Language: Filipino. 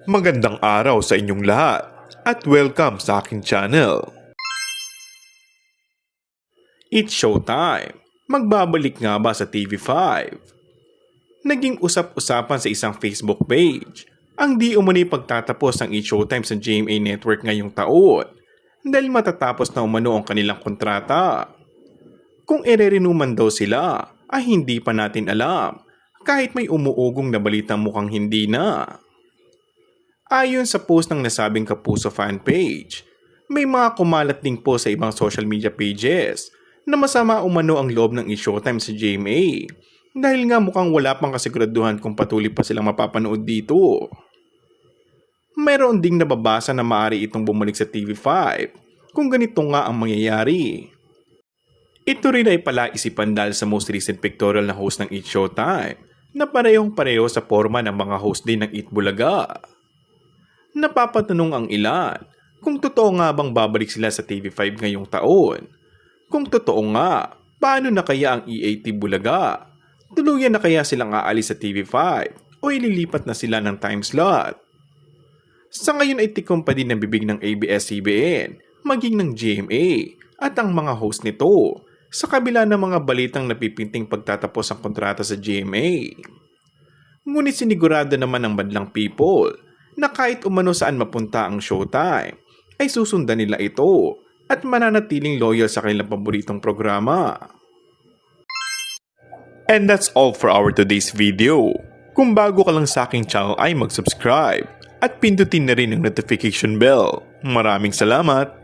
Magandang araw sa inyong lahat at welcome sa aking channel. It's showtime! Magbabalik nga ba sa TV5? Naging usap-usapan sa isang Facebook page ang di umano'y pagtatapos ng It's Showtime sa GMA Network ngayong taon dahil matatapos na umano ang kanilang kontrata. Kung ire-renew daw sila ay hindi pa natin alam kahit may umuugong na balitang mukhang hindi na. Ayon sa post ng nasabing Kapuso fan page, may mga kumalat din po sa ibang social media pages na masama umano ang loob ng It's Showtime sa GMA dahil nga mukhang wala pang kasiguraduhan kung patuloy pa silang mapapanood dito. Mayroon ding nababasa na maaari itong bumalik sa TV5 kung ganito nga ang mangyayari. Ito rin ay palaisipan dahil sa most recent pictorial na host ng It's Showtime na parehong-pareho sa forma ng mga host din ng Eat Bulaga. Napapatanong ang ilan kung totoo nga bang babalik sila sa TV5 ngayong taon. Kung totoo nga, paano na kaya ang EAT Bulaga? Tuluyan na kaya silang aalis sa TV5 o ililipat na sila ng time slot? Sa ngayon ay tikom pa din ang bibig ng ABS-CBN, maging ng GMA at ang mga host nito sa kabila ng mga balitang napipinting pagtatapos ang kontrata sa GMA. Ngunit sinigurado naman ng badlang people na kahit umano saan mapunta ang Showtime, ay susundan nila ito at mananatiling loyal sa kanilang paboritong programa. And that's all for our today's video. Kung bago ka lang sa aking channel ay mag-subscribe at pindutin na rin ang notification bell. Maraming salamat!